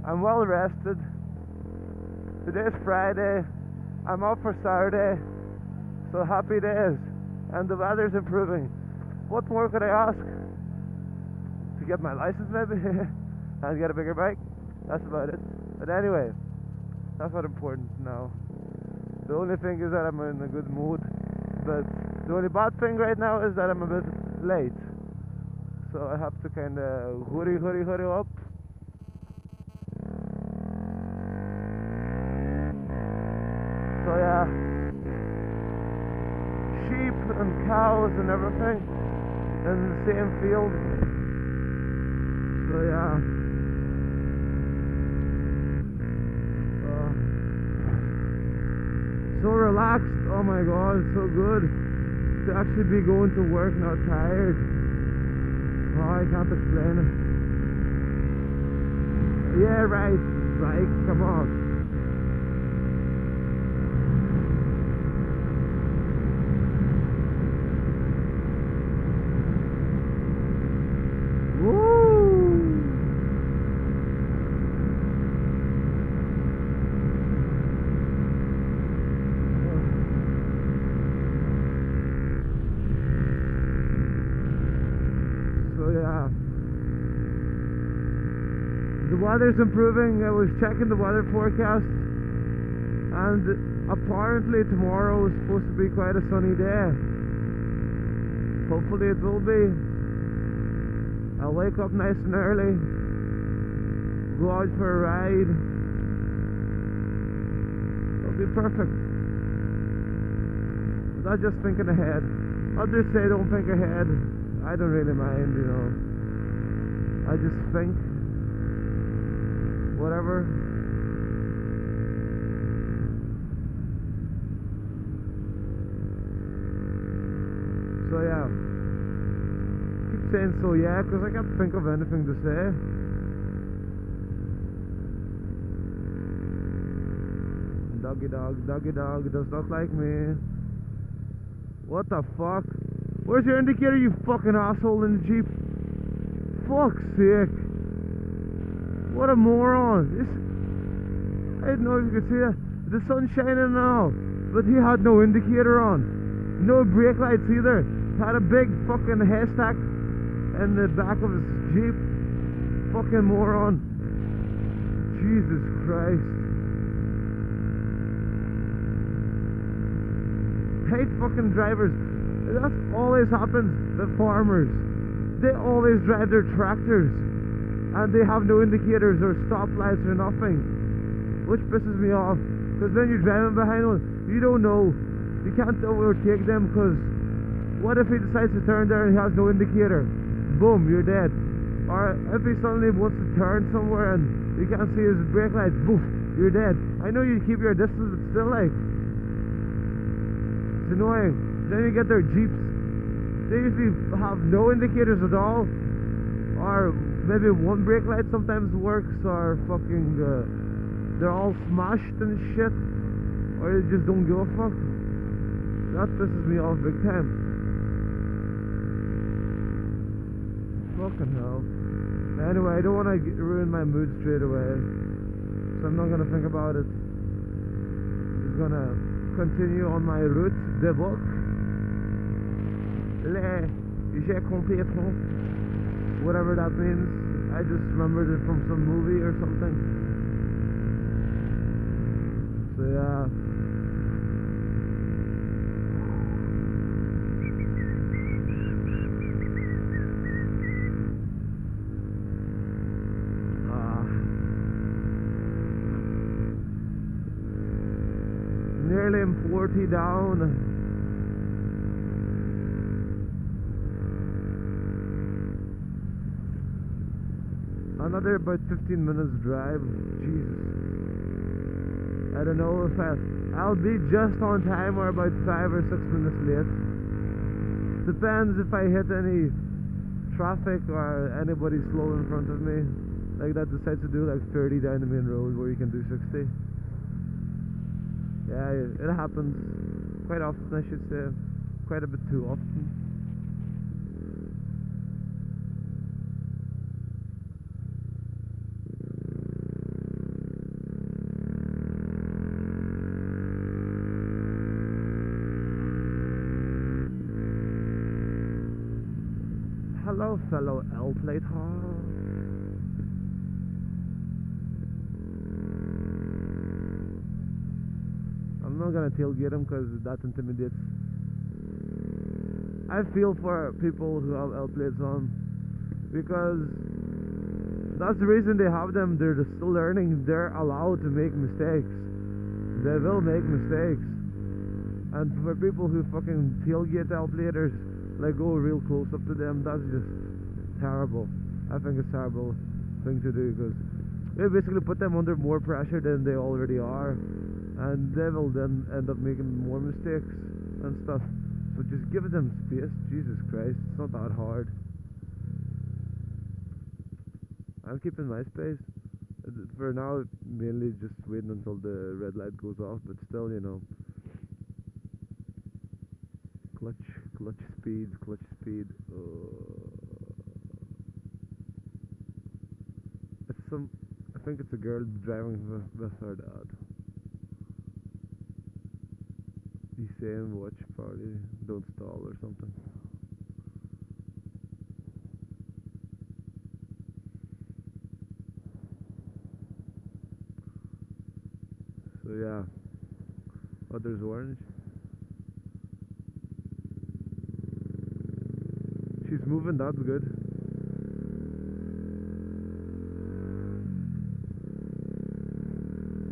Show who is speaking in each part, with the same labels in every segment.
Speaker 1: I'm well rested. Today's Friday. I'm off for Saturday. So happy days. And the weather's improving. What more could I ask? To get my license maybe? And get a bigger bike? That's about it. But anyway, that's what's important now. The only thing is that I'm in a good mood. But the only bad thing right now is that I'm a bit late. So I have to kind of hurry up. So yeah, sheep and cows and everything in the same field. So yeah, so relaxed. Oh my god, it's so good to actually be going to work not tired. Oh, I can't explain it. Yeah, right, come on. The weather's improving. I was checking the weather forecast, and apparently tomorrow is supposed to be quite a sunny day. Hopefully it will be. I'll wake up nice and early, go out for a ride. It'll be perfect. But I'm just thinking ahead. Others say don't think ahead. I don't really mind, you know. I just think. Whatever. So yeah, keep saying so yeah, because I can't think of anything to say. Doggy dog does not like me. What the fuck? Where's your indicator, you fucking asshole in the Jeep? Fuck's sake. What a moron! I didn't know if you could see that. The sun's shining now, but he had no indicator on. No brake lights either. Had a big fucking haystack in the back of his Jeep. Fucking moron. Jesus Christ. Hate fucking drivers. That always happens. The farmers. They always drive their tractors. And they have no indicators or stoplights or nothing, which pisses me off, because then you're driving behind one, you don't know, you can't overtake them, because what if he decides to turn there and he has no indicator? Boom, you're dead. Or if he suddenly wants to turn somewhere and you can't see his brake lights, boof, you're dead. I know you keep your distance, but still, like, it's annoying. Then you get their Jeeps, they usually have no indicators at all, or maybe one brake light sometimes works, or fucking they're all smashed and shit, or they just don't give a fuck. That pisses me off big time. Fucking hell. Anyway, I don't want to ruin my mood straight away, so I'm not gonna think about it. I'm just gonna continue on my route de book. J'ai compris. Whatever that means. I just remembered it from some movie or something. So yeah. Nearly 40 down. Another about 15 minutes drive. Jesus. I don't know if I'll be just on time or about 5 or 6 minutes late. Depends if I hit any traffic or anybody slow in front of me, like that decides to do like 30 down the main road where you can do 60. Yeah, it happens quite often, I should say. Quite a bit too often. Hello, fellow L plate. I'm not gonna tailgate him because that intimidates. I feel for people who have L plates on, because that's the reason they have them. They're just still learning. They're allowed to make mistakes. They will make mistakes. And for people who fucking tailgate L platers, like go real close up to them, that's just terrible. I think it's a terrible thing to do, because they basically put them under more pressure than they already are, and they will then end up making more mistakes and stuff. So just give them space. Jesus Christ, it's not that hard. I'm keeping my space for now, mainly just waiting until the red light goes off, but still, you know, clutch speed. I think it's a girl driving with her dad. He's saying watch, probably don't stall or something. So yeah. Oh, there's orange. She's moving, that's good.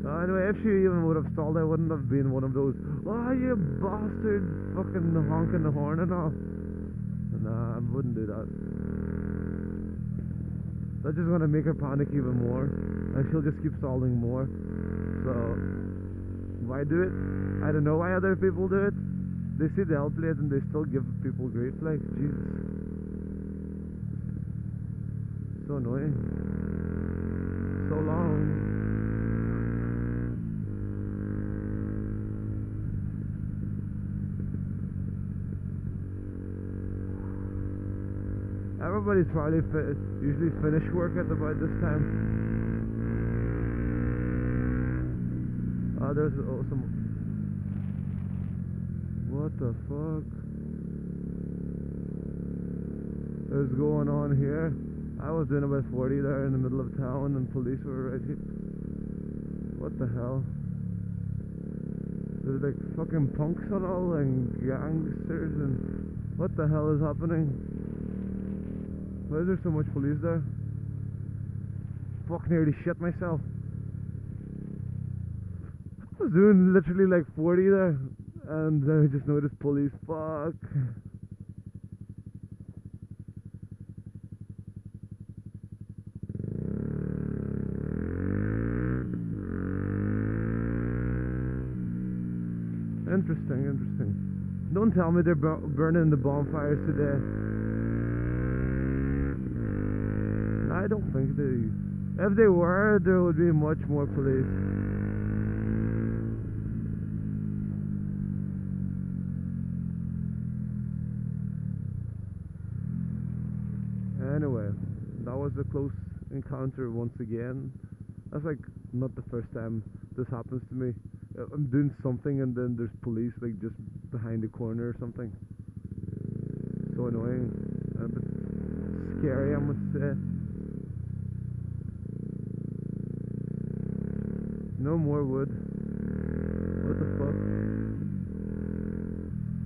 Speaker 1: Anyway, if she even would have stalled, I wouldn't have been one of those, oh you bastard, fucking honking the horn and all. Nah, I wouldn't do that. That's just gonna make her panic even more, and she'll just keep stalling more. So why do it? I don't know why other people do it. They see the L plates and they still give people grief, like, Jesus. So annoying. So long. Everybody's probably usually finished work at about this time. Oh, there's some. What the fuck is going on here? I was doing about 40 there in the middle of town, and police were right here. What the hell? There's like fucking punks and all, and gangsters, and what the hell is happening? Why is there so much police there? Fuck, nearly shit myself. I was doing literally like 40 there, and then I just noticed police. Fuck. Interesting. Don't tell me they're burning the bonfires today. I don't think they. If they were, there would be much more police. Anyway, that was a close encounter once again. That's like not the first time this happens to me. I'm doing something and then there's police like just behind the corner or something. So annoying. A bit scary, I must say. No more wood. What the fuck?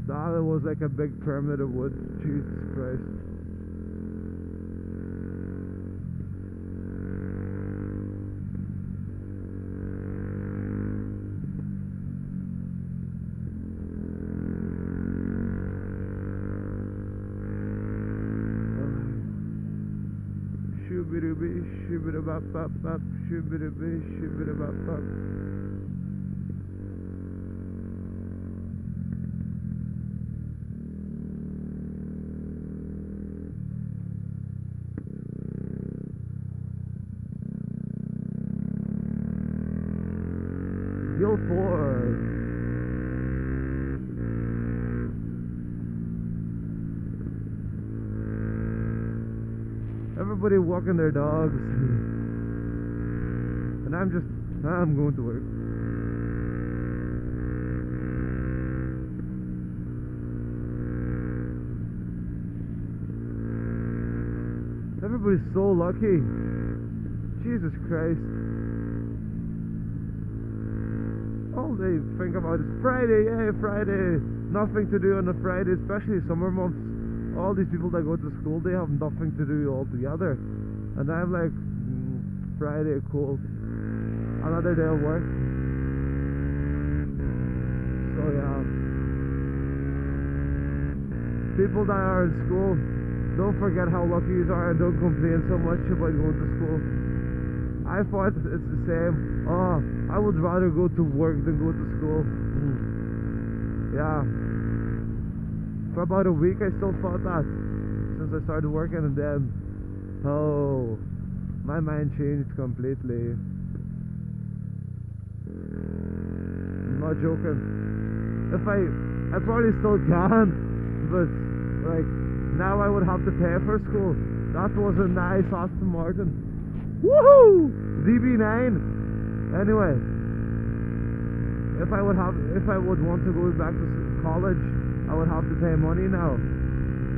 Speaker 1: That was like a big pyramid of wood. Jesus Christ. Shoo-bidoo-bee, shoo-bidoo-bee, shoo-bidoo-bop-bop. Guildford. Everybody walking their dogs, and I'm going to work. Everybody's so lucky. Jesus Christ. All they think about is Friday, yeah, Friday. Nothing to do on a Friday, especially summer months. All these people that go to school, they have nothing to do altogether. And I'm like, Friday, cool. Another day of work. So yeah. People that are in school, don't forget how lucky you are and don't complain so much about going to school. I thought it's the same. Oh, I would rather go to work than go to school. Yeah. For about a week I still thought that. Since I started working, and then, oh, my mind changed completely. I'm not joking. If I probably still can, but like, now I would have to pay for school. That was a nice Aston Martin. Woohoo! DB9. Anyway, if I would want to go back to college, I would have to pay money now.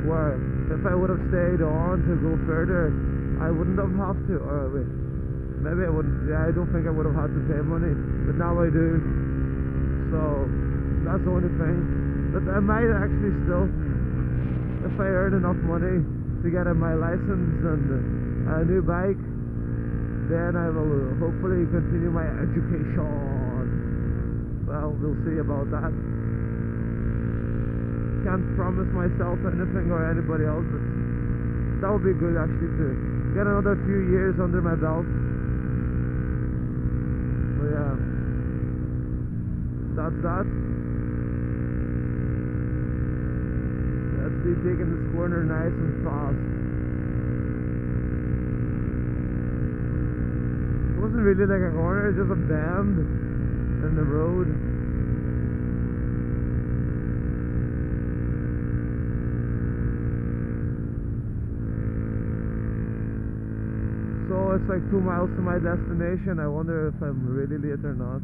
Speaker 1: Where if I would have stayed on to go further, I wouldn't have to. Or wait, maybe I wouldn't. Yeah, I don't think I would have had to pay money, but now I do. So that's the only thing. But I might actually still, if I earn enough money to get my license and a new bike, then I will hopefully continue my education. Well, we'll see about that. Can't promise myself anything or anybody else, but that would be good actually to get another few years under my belt. So yeah, that's that. Let's be taking this corner nice and fast. It wasn't really like a corner, it's just a bend in the road. So it's like 2 miles to my destination. I wonder if I'm really late or not.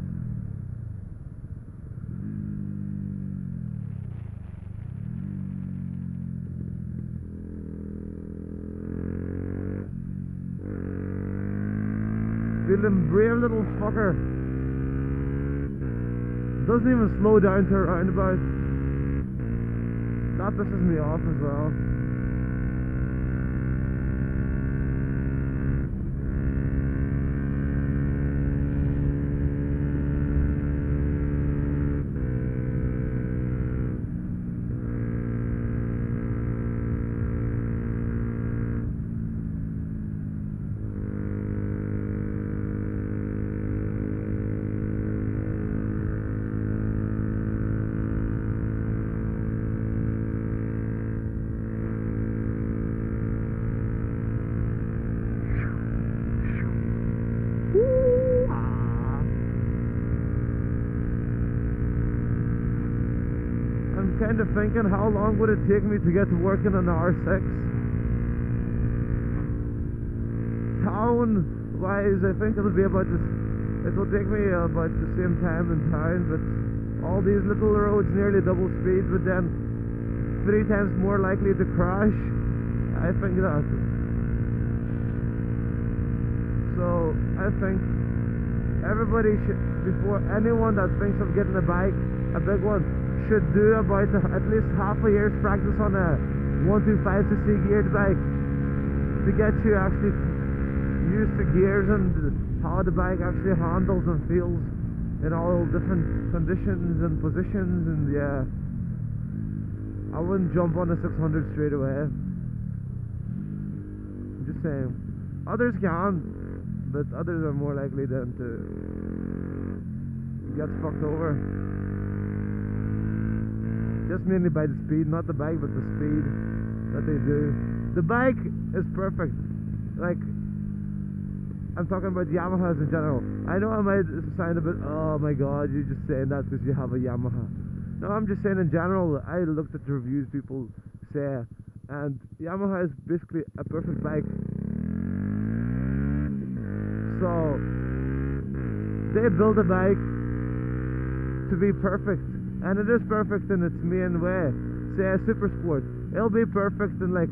Speaker 1: Feeling brave little fucker. Doesn't even slow down to a roundabout. That pisses me off as well. Kind of thinking, how long would it take me to get to work in an R6? Town wise, I think it'll be about this. It will take me about the same time in town, but all these little roads nearly double speed, but then 3 times more likely to crash. I think that. So I think everybody should, before anyone that thinks of getting a bike, a big one, should do about at least half a year's practice on a 125cc geared bike to get you actually used to gears and how the bike actually handles and feels in all different conditions and positions. And yeah, I wouldn't jump on a 600 straight away. I'm just saying, others can, but others are more likely than to get fucked over. Just mainly by the speed, not the bike, but the speed that they do. The bike is perfect. Like, I'm talking about Yamahas in general. I know I might sound a bit, oh my god, you're just saying that because you have a Yamaha. No, I'm just saying in general. I looked at the reviews people say, and Yamaha is basically a perfect bike. So, they build a bike to be perfect. And it is perfect in its main way. Say a super sport, it'll be perfect in like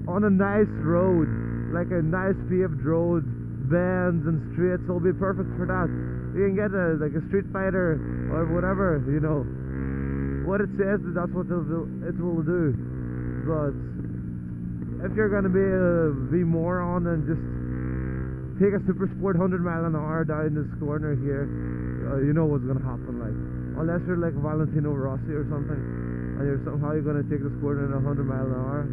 Speaker 1: on a nice road, like a nice paved road, bends and straights, will be perfect for that. You can get like a Street Fighter or whatever, you know. What it says, that's what it will do. But if you're gonna be moron and just take a super sport 100 mile an hour down this corner here, you know what's gonna happen. Like, unless you're like Valentino Rossi or something, and you're somehow gonna take this corner at 100 mile an hour.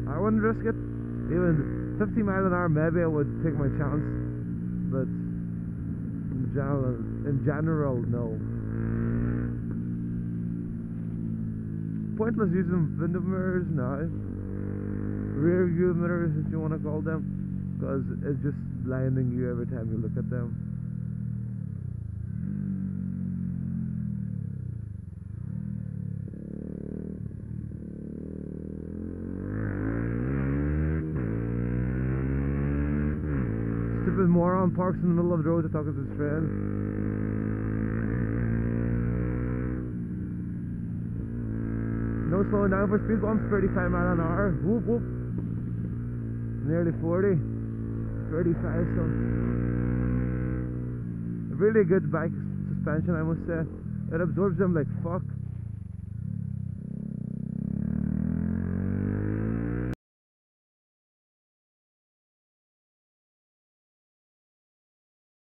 Speaker 1: I wouldn't risk it. Even 50 mile an hour, maybe I would take my chance. But in general, no. Pointless using window mirrors now, rear view mirrors if you want to call them, because it's just blinding you every time you look at them. Stupid moron parks in the middle of the road to talk to his friend. No slowing down for speed bumps, 35 mile an hour. Whoop whoop. Nearly 40. 35, so. A really good bike suspension, I must say. It absorbs them like fuck.